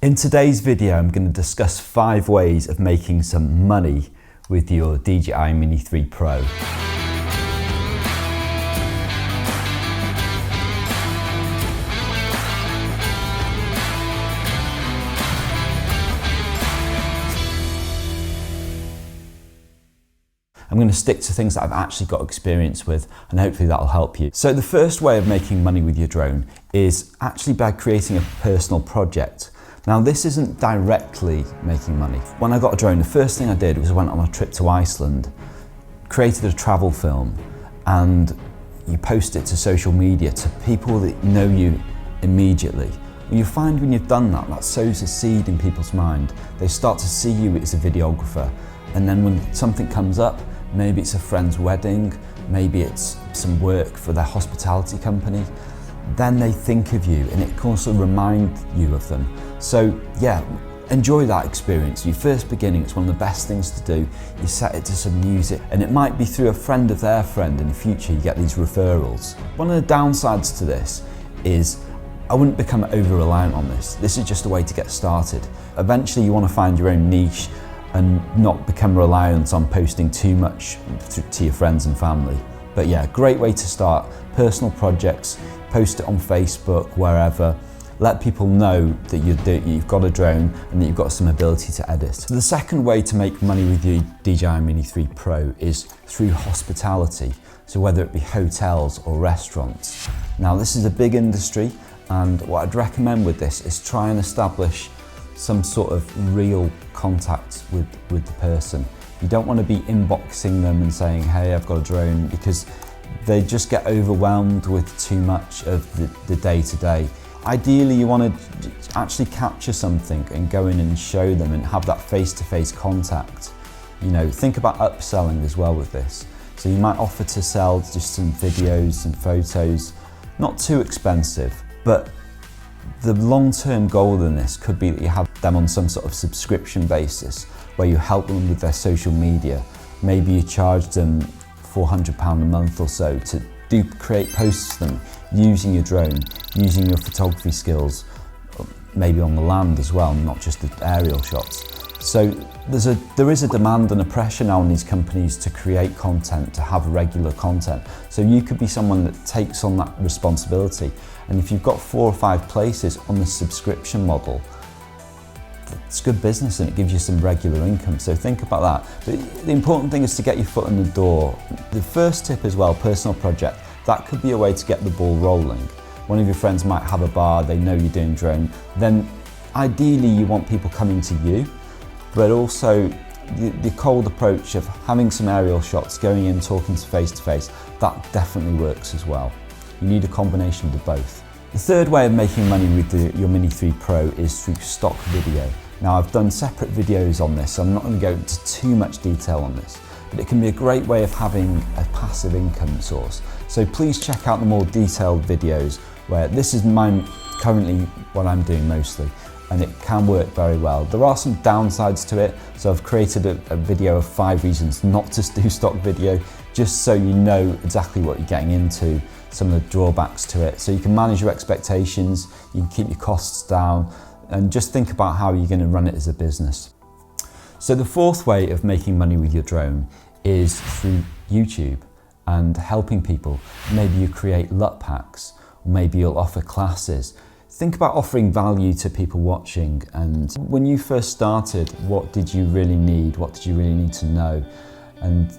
In today's video, I'm going to discuss 5 ways of making some money with your DJI MINI 3 Pro. I'm going to stick to things that I've actually got experience with, and hopefully that'll help you. So the first way of making money with your drone is actually by creating a personal project. Now this isn't directly making money. When I got a drone, the first thing I did was I went on a trip to Iceland, created a travel film, and you post it to social media to people that know you immediately. Well, you find when you've done that, that sows a seed in people's mind. They start to see you as a videographer, and then when something comes up, maybe it's a friend's wedding, maybe it's some work for their hospitality company, then they think of you and it can also remind you of them. So yeah, enjoy that experience. Your first beginning, it's one of the best things to do. You set it to some music, and it might be through a friend of their friend. In the future, you get these referrals. One of the downsides to this is I wouldn't become over-reliant on this. This is just a way to get started. Eventually, you want to find your own niche and not become reliant on posting too much to your friends and family. But yeah, great way to start. Personal projects, post it on Facebook, wherever. Let people know that you've got a drone and that you've got some ability to edit. So the second way to make money with your DJI MINI 3 Pro is through hospitality. So whether it be hotels or restaurants. Now this is a big industry, and what I'd recommend with this is try and establish some sort of real contact with the person. You don't want to be inboxing them and saying, hey, I've got a drone, because they just get overwhelmed with too much of the day-to-day. Ideally, you want to actually capture something and go in and show them and have that face-to-face contact. You know, think about upselling as well with this. So you might offer to sell just some videos and photos, not too expensive, but the long-term goal in this could be that you have them on some sort of subscription basis where you help them with their social media. Maybe you charge them £400 a month or so to create posts for them using your drone, using your photography skills, maybe on the land as well, not just the aerial shots. So there is a demand and a pressure now on these companies to create content, to have regular content. So you could be someone that takes on that responsibility. And if you've got 4 or 5 places on the subscription model, it's good business and it gives you some regular income. So think about that. But the important thing is to get your foot in the door. The first tip as well, personal project, that could be a way to get the ball rolling. One of your friends might have a bar, they know you're doing drone, then ideally you want people coming to you, but also the cold approach of having some aerial shots, going in, talking to face, that definitely works as well. You need a combination of the both. The third way of making money with your Mini 3 Pro is through stock video. Now I've done separate videos on this, so I'm not going to go into too much detail on this, but it can be a great way of having a passive income source. So please check out the more detailed videos where this is currently what I'm doing mostly, and it can work very well. There are some downsides to it, so I've created a video of 5 reasons not to do stock video, just so you know exactly what you're getting into, some of the drawbacks to it, so you can manage your expectations, you can keep your costs down, and just think about how you're going to run it as a business. So the fourth way of making money with your drone is through YouTube and helping people. Maybe you create LUT packs, or maybe you'll offer classes. Think about offering value to people watching, and when you first started, what did you really need? What did you really need to know? And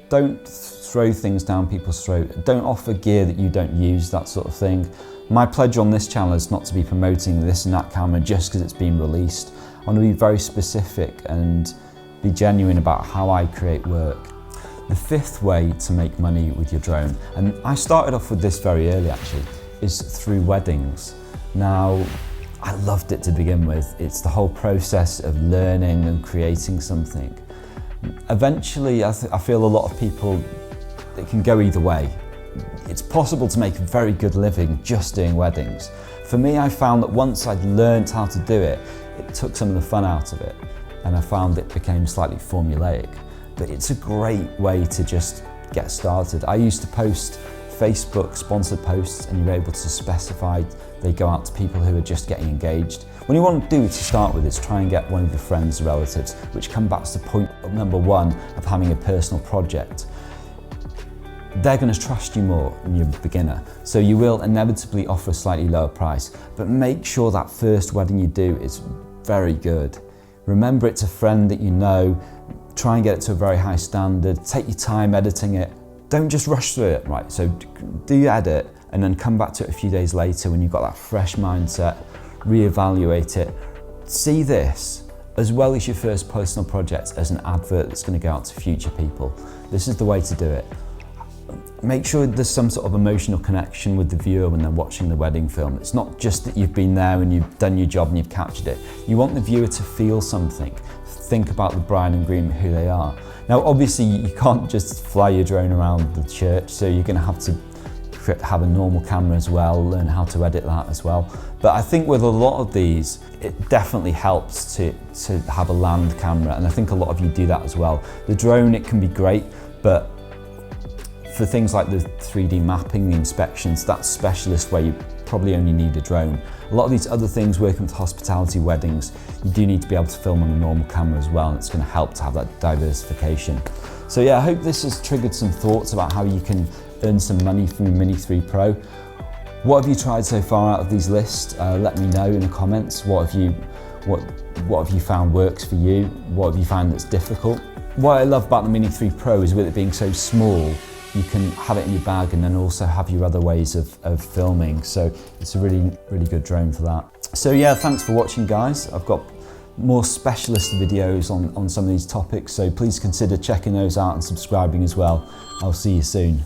don't throw things down people's throat. Don't offer gear that you don't use, that sort of thing. My pledge on this channel is not to be promoting this and that camera just because it's been released. I want to be very specific and be genuine about how I create work. The fifth way to make money with your drone, and I started off with this very early actually, is through weddings. Now, I loved it to begin with. It's the whole process of learning and creating something. Eventually, I feel a lot of people, it can go either way. It's possible to make a very good living just doing weddings. For me, I found that once I'd learned how to do it, it took some of the fun out of it, and I found it became slightly formulaic. But it's a great way to just get started. I used to post Facebook sponsored posts, and you're able to specify they go out to people who are just getting engaged. What you want to do to start with is try and get one of your friends or relatives, which comes back to point number one of having a personal project. They're going to trust you more when you're a beginner, so you will inevitably offer a slightly lower price, but make sure that first wedding you do is very good. Remember, it's a friend that you know. Try and get it to a very high standard. Take your time editing it. Don't just rush through it, right? So do your edit and then come back to it a few days later when you've got that fresh mindset, reevaluate it. See this, as well as your first personal project, as an advert that's going to go out to future people. This is the way to do it. Make sure there's some sort of emotional connection with the viewer when they're watching the wedding film. It's not just that you've been there and you've done your job and you've captured it. You want the viewer to feel something. Think about the bride and groom, who they are. Now, obviously, you can't just fly your drone around the church, so you're going to have a normal camera as well, learn how to edit that as well. But I think with a lot of these, it definitely helps to have a land camera, and I think a lot of you do that as well. The drone, it can be great, but for things like the 3D mapping, the inspections, that's specialist where you probably only need a drone. A lot of these other things, working with hospitality weddings, you do need to be able to film on a normal camera as well, and it's going to help to have that diversification. So yeah, I hope this has triggered some thoughts about how you can earn some money from your Mini 3 Pro. What have you tried so far out of these lists? Let me know in the comments. What have you found works for you? What have you found that's difficult? What I love about the Mini 3 Pro is with it being so small, you can have it in your bag and then also have your other ways of filming. So it's a really good drone for that. So yeah, thanks for watching, guys. I've got more specialist videos on some of these topics, so please consider checking those out and subscribing as well. I'll see you soon.